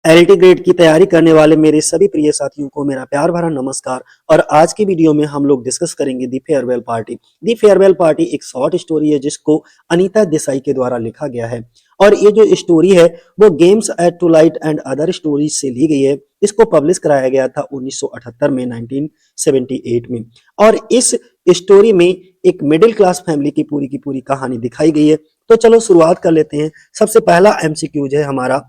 LT grade की तैयारी करने वाले मेरे सभी प्रिय साथियों को मेरा प्यार भरा नमस्कार। और आज की वीडियो में हम लोग डिस्कस करेंगे दी फेयरवेल पार्टी। दी फेयरवेल पार्टी एक शॉर्ट स्टोरी है जिसको अनीता देसाई के द्वारा लिखा गया है। और ये जो स्टोरी है वो games at twilight and other stories से ली गई है। इसको पब्लिश कराया गया था 1978 में, 1978 में। और इस स्टोरी में एक मिडिल क्लास फैमिली की पूरी कहानी दिखाई गई है। तो चलो शुरुआत कर लेते हैं। सबसे पहला एमसीक्यूज है हमारा।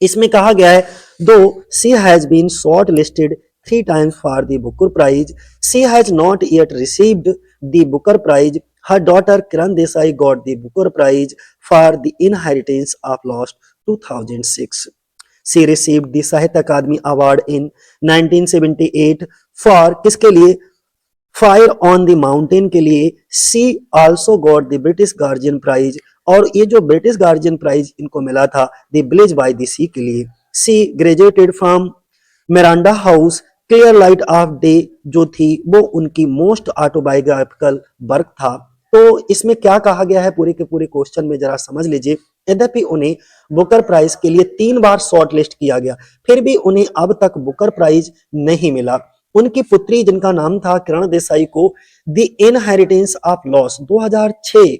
इसमें कहा गया है, though she has been shortlisted 3 times for the Booker prize, she has not yet received the Booker prize, her daughter Kiran Desai got the Booker prize for the inheritance of lost 2006। She received the Sahitya Akademi award in 1978 for किसके लिए? Fire on the mountain के लिए। She also got the British Guardian prize, और ये जो British Guardian prize इनको मिला था the village by the sea के लिए। She graduated from Miranda House. Clear light of day जो थी वो उनकी मोस्ट ऑटोबायोग्राफिकल वर्क था। तो इसमें क्या कहा गया है पूरे के पूरे क्वेश्चन में जरा समझ लीजिए। यद्यपि उन्हें बुकर प्राइज के लिए 3 बार शॉर्ट लिस्ट किया गया, फिर भी उन्हें अब तक बुकर प्राइज नहीं मिला। उनकी पुत्री जिनका नाम था किरण देसाई को द इनहेरिटेंस ऑफ लॉस 2006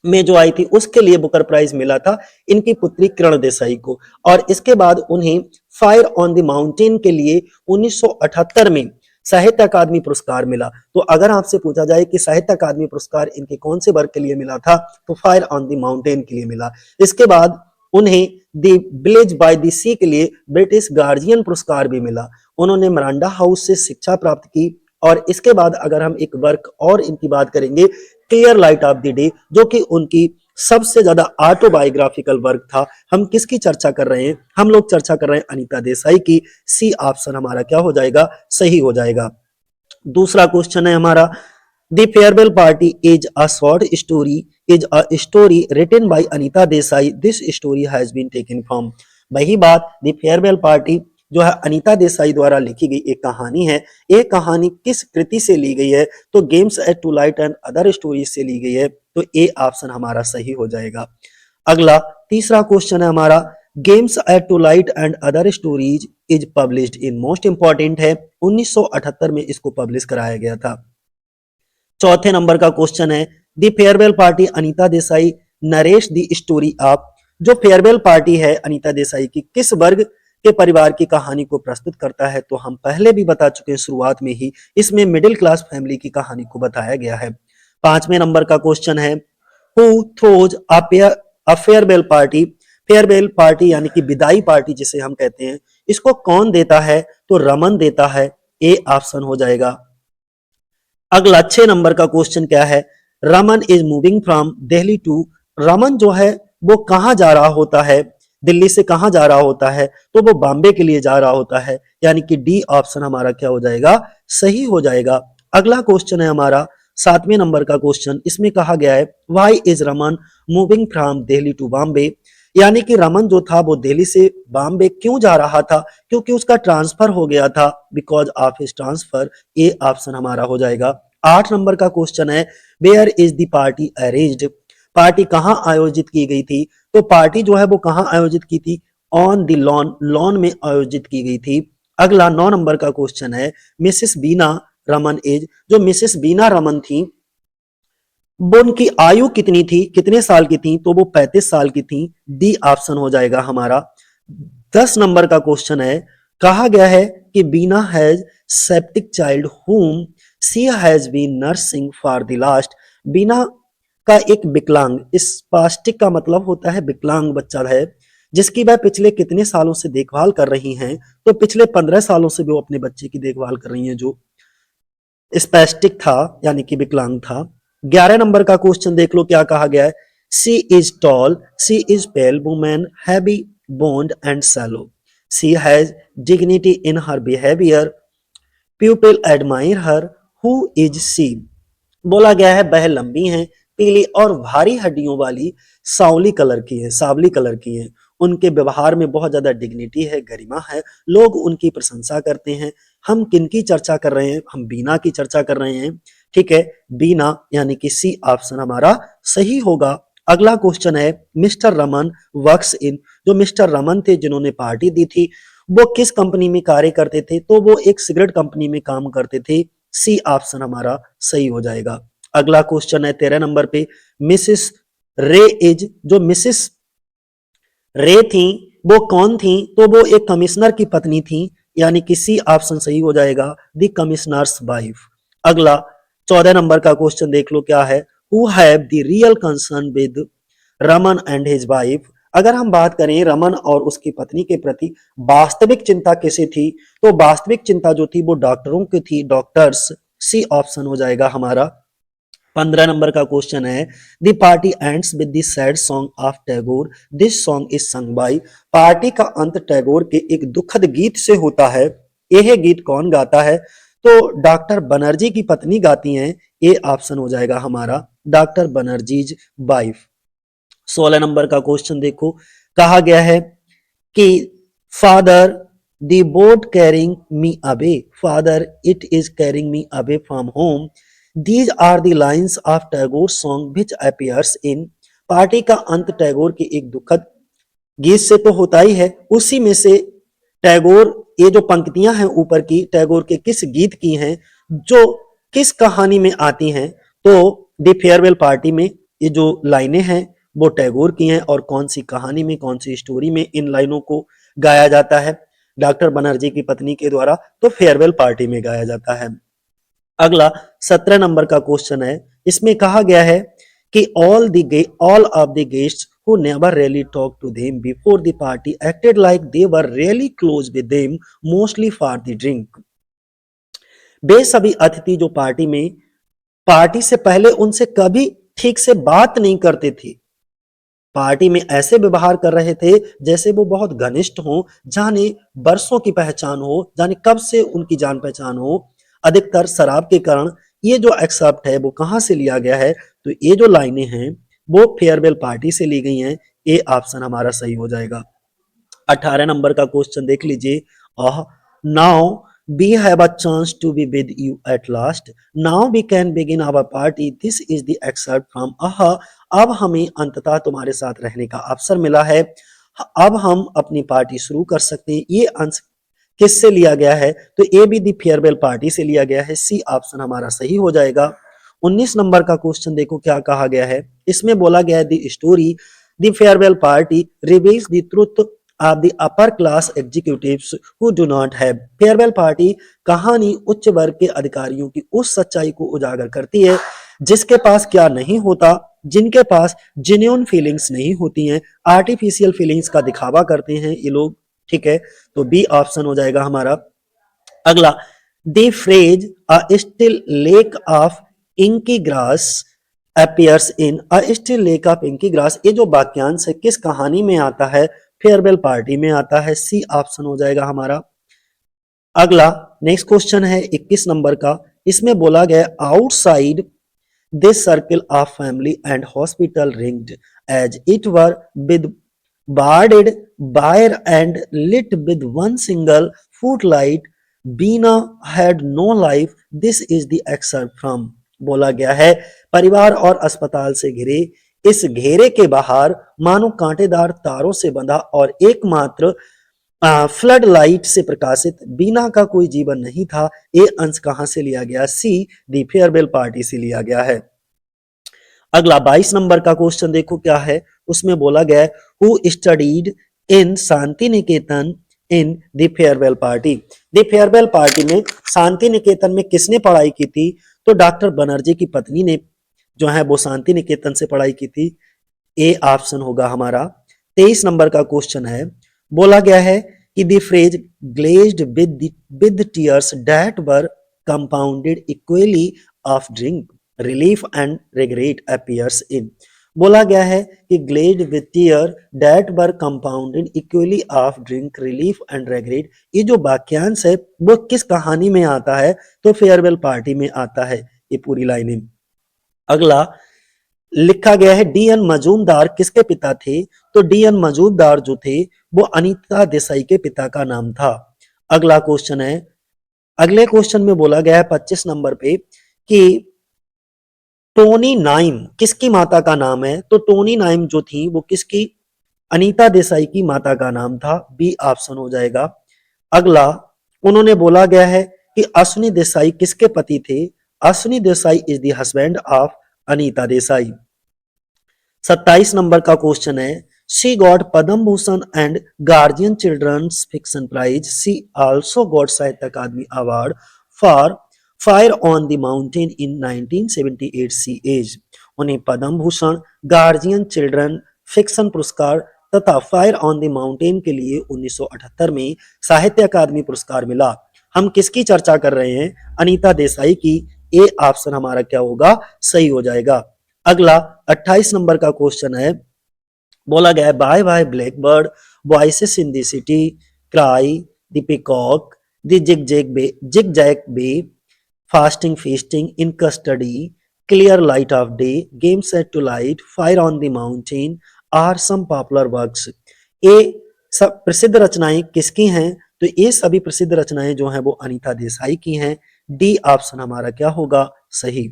में जो आई थी उसके लिए बुकर प्राइज मिला था इनकी पुत्री किरण देसाई को। और इसके बाद उन्हें फायर ऑन द माउंटेन के लिए 1978 में साहित्य अकादमी पुरस्कार मिला। तो अगर आपसे पूछा जाए कि साहित्य अकादमी पुरस्कार इनके कौन से वर्क के लिए मिला था, तो फायर ऑन द माउंटेन के लिए मिला। इसके बाद उन्हें the village by the sea के लिए ब्रिटिश गार्जियन पुरस्कार भी मिला। उन्होंने मरांडा हाउस से शिक्षा प्राप्त की। और इसके बाद अगर हम एक वर्क और इनकी बात करेंगे, clear light of the day, जो कि उनकी सबसे ज्यादा ऑटोबायोग्राफिकल वर्क था। हम किसकी चर्चा कर रहे हैं? हम लोग चर्चा कर रहे हैं अनीता देसाई की। सी ऑप्शन हमारा क्या हो जाएगा? सही हो जाएगा। दूसरा क्वेश्चन है हमारा, the farewell party is a short story, is a story written by Anita Desai, this story has been taken from. वही बात, द फेयरवेल पार्टी जो है अनीता देसाई द्वारा लिखी गई एक कहानी है। ये कहानी किस कृति से ली गई है? तो games at twilight and other stories से ली गई है। तो ए ऑप्शन हमारा सही हो जाएगा। अगला तीसरा क्वेश्चन है हमारा, games at twilight and other stories is published in, most important है, 1978 में इसको पब्लिश कराया गया था। चौथे नंबर का क्वेश्चन है, the farewell party Anita Desai Naresh the story of, जो फेयरवेल पार्टी है अनीता देसाई की किस वर्ग के परिवार की कहानी को प्रस्तुत करता है? तो हम पहले भी बता चुके हैं शुरुआत में ही, इसमें मिडिल क्लास फैमिली की कहानी को बताया गया है। पांचवें नंबर का क्वेश्चन है, who throws a farewell party, farewell party यानी कि विदाई पार्टी जिसे हम कहते हैं, इसको कौन देता है? तो रमन देता है। ए ऑप्शन हो जाएगा। अगला 6 नंबर का क्वेश्चन क्या है, Raman is moving from Delhi to, Raman जो है वो कहां जा रहा होता है? दिल्ली से कहां जा रहा होता है? तो वो बॉम्बे के लिए जा रहा होता है, यानी कि डी ऑप्शन हमारा क्या हो जाएगा? सही हो जाएगा। अगला क्वेश्चन है हमारा 7वें नंबर का क्वेश्चन। इसमें कहा गया है, why is Raman moving from Delhi to Bombay, यानी कि रमन जो था वो दिल्ली से बॉम्बे क्यों जा रहा था? क्योंकि उसका ट्रांसफर हो गया था, because of his transfer. A option हमारा हो जाएगा। 8 नंबर का क्वेश्चन है, where is the party arranged, party कहां आयोजित की गई थी? तो पार्टी जो है वो कहां आयोजित की थी? ऑन द लॉन, लॉन में आयोजित की गई थी। अगला 9 नंबर का क्वेश्चन है, मिसेस बीना रमन एज, जो मिसेस बीना रमन थी वो उनकी आयु कितनी थी, कितने साल की थी? तो वो 35 साल की थी। डी ऑप्शन हो जाएगा हमारा। 10 नंबर का क्वेश्चन है, कहा गया है कि बीना has septic child whom she has been nursing for the last, Bina का एक विकलांग, स्पास्टिक का मतलब होता है विकलांग बच्चा है, जिसकी वह पिछले कितने सालों से देखभाल कर रही हैं? तो पिछले 15 सालों से वो अपने बच्चे की देखभाल कर रही हैं जो स्पेस्टिक था यानी कि विकलांग था। 11 नंबर का क्वेश्चन देख लो क्या कहा गया है, she is tall, she is pale women, heavy boned and sallow, she has dignity in her behaviour, people admire her, who is she. बोला गया है वह लंबी हैं, पीली और भारी हड्डियों वाली, सांवली कलर की है, सावली कलर की है, उनके व्यवहार में बहुत ज्यादा डिग्निटी है, गरिमा है, लोग उनकी प्रशंसा करते हैं। हम किनकी चर्चा कर रहे हैं? हम बीना की चर्चा कर रहे हैं। ठीक है, बीना यानी कि सी ऑप्शन हमारा सही होगा। अगला क्वेश्चन है, मिस्टर रमन वर्क्स इन, जो मिस्टर रमन थे जिन्होंने पार्टी दी थी, वो किस कंपनी में कार्य करते थे? तो वो एक सिगरेट कंपनी में काम करते थे। सी ऑप्शन हमारा सही हो जाएगा। अगला क्वेश्चन है 13 नंबर पे, मिसिस रे इज, जो मिसिस रे थी वो कौन थी? तो वो एक कमिश्नर की पत्नी थी, यानी कि सी ऑप्शन सही हो जाएगा, द कमिश्नर्स वाइफ। अगला 14 नंबर का क्वेश्चन देख लो क्या है, who have the real concern with Raman and his wife. अगर हम बात करें रमन और उसकी पत्नी के प्रति वास्तविक चिंता किसे थी? तो वास्तविक चिंता जो थी वो डॉक्टरों की थी, डॉक्टर्स। सी ऑप्शन हो जाएगा हमारा। 15 नंबर का क्वेश्चन है, the party ends with the sad song of Tagore, this song is sung by. Party का अंत टैगोर के एक दुखद गीत से होता है। यह गीत कौन गाता है? तो डॉक्टर बनर्जी की पत्नी गाती हैं। ए ऑप्शन हो जाएगा हमारा, डॉक्टर बनर्जीज वाइफ। 16 नंबर का क्वेश्चन देखो, कहा गया है कि father the boat carrying me away, father it is carrying me away from home, these are the lines of Tagore song which appears in. Party का अंत टैगोर के एक दुखद गीत से तो होता ही है, उसी में से टैगोर, ये जो पंक्तियां हैं ऊपर की, टैगोर के किस गीत की हैं, जो किस कहानी में आती हैं? तो द फेयरवेल पार्टी में ये जो लाइनें हैं वो टैगोर की हैं, और कौन सी कहानी में, कौन सी स्टोरी में इन लाइनों को गाया जाता है? डॉक्टर बनर्जी की पत्नी के द्वारा, तो फेयरवेल पार्टी में गाया जाता है। अगला 17 नंबर का क्वेश्चन है, इसमें कहा गया है कि all of the guests who never really talked to them before the party acted like they were really close with them, mostly for the drink। वे सभी अतिथि जो पार्टी से पहले उनसे कभी ठीक से बात नहीं करते थे, पार्टी में ऐसे व्यवहार कर रहे थे जैसे वो बहुत घनिष्ठ हो, जाने बरसों की पहचान हो, जाने कब से उनकी जान पहचान हो। अधिकतर शराब के कारण ये जो एक्सेप्ट है वो कहां से लिया गया है? तो ये जो लाइनें हैं वो फेयरवेल पार्टी से ली गई हैं। ए ऑप्शन हमारा सही हो जाएगा। 18 नंबर का क्वेश्चन देख लीजिए, now we have a chance to be with you at last, now we can begin our party, this is the excerpt from आहा। अब हमें अंततः तुम्हारे साथ रहने का अवसर मिला है, अब हम अपनी पार्टी शुरू कर सकते हैं। ये अंश किससे लिया गया है? तो A be the farewell party से लिया गया है। सी ऑप्शन हमारा सही हो जाएगा। 19 नंबर का क्वेश्चन देखो क्या कहा गया है, इसमें बोला गया है the story the farewell party reveals the truth of the upper class executives who do not have. Farewell party कहानी उच्च वर्ग के अधिकारियों की उस सच्चाई को उजागर करती है जिसके पास क्या नहीं होता, जिनके पास जेन्युइन फीलिंग्स नहीं होती हैं, आर्टिफिशियल फीलिंग्स का दिखावा करते हैं ये लोग। ठीक है, तो बी ऑप्शन हो जाएगा हमारा। अगला, the phrase a still lake of inky grass appears in, a still lake of inky grass, ये जो वाक्यांश है किस कहानी में आता है? फेयरवेल पार्टी में आता है। सी ऑप्शन हो जाएगा हमारा। अगला नेक्स्ट क्वेश्चन है 21 नंबर का, इसमें बोला गया outside this circle of family and hospital ringed as it were with guarded by and lit with one single footlight, Bina had no life, this is the excerpt from। बोला गया है परिवार और अस्पताल से घिरे इस घेरे के बाहर मानो कांटेदार तारों से बंधा और एकमात्र फ्लड लाइट से प्रकाशित बीना का कोई जीवन नहीं था। ये अंश कहां से लिया गया? सी दी फेयरवेल पार्टी से लिया गया है। अगला 22 नंबर का क्वेश्चन देखो क्या है, उसमें बोला गया है who studied in Shanti Niketan in the farewell party. The farewell party में शांति निकेतन में किसने पढ़ाई की थी? तो डॉक्टर बनर्जी की पत्नी ने जो है वो शांति निकेतन से पढ़ाई की थी। ए ऑप्शन होगा हमारा। 23 नंबर का क्वेश्चन है, बोला गया है कि the phrase glazed with tears that were compounded equally of drink relief and regret appears in. बोला गया है कि glade with tear that were compounded equally of drink relief and regret, ये जो वाक्यांश है वो किस कहानी में आता है? तो फेयरवेल पार्टी में आता है ये पूरी लाइनें। अगला लिखा गया है डी एन मजूमदार किसके पिता थे? तो डी एन मजूमदार जो थे वो अनीता देसाई के पिता का नाम था। अगला क्वेश्चन है, अगले क्वेश्चन में बोला गया है 25 नंबर पे कि टोनी नाइम किसकी माता का नाम है? तो टोनी नाइम जो थी वो किसकी अनीता देसाई की माता का नाम था, बी ऑप्शन हो जाएगा। अगला, उन्होंने बोला गया है कि अश्विनी देसाई किसके पति थे? Ashwini Desai is the husband of Anita Desai. 27 number का क्वेश्चन है, she got Padma Bhushan and Guardian children's fiction prize, she also got Sahitya Akademi award for fire on the mountain इन 1978 सी एज। उन्हें Padma Bhushan, Guardian children fiction पुरस्कार तथा फायर ऑन द माउंटेन के लिए 1978 में साहित्य अकादमी पुरस्कार मिला। हम किसकी चर्चा कर रहे हैं? अनीता देसाई की। ए ऑप्शन हमारा क्या होगा? सही हो जाएगा। अगला 28 नंबर का क्वेश्चन है, बोला गया है bye bye black bird, voices in the city, cry, the peacock, the zigzag way, fasting feasting, in custody, clear light of day, games at twilight, fire on the mountain are some popular works. ये सब प्रसिद्ध रचनाएं किसकी हैं? तो ये सभी प्रसिद्ध रचनाएं जो हैं वो अनीता देसाई की हैं। डी ऑप्शन हमारा क्या होगा? सही।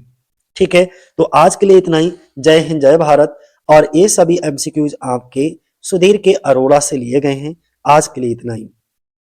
ठीक है, तो आज के लिए इतना ही। जय हिंद, जय भारत। और ये सभी एमसीक्यूज आपके सुधीर के अरोड़ा से लिए गए हैं। आज के लिए इतना ही।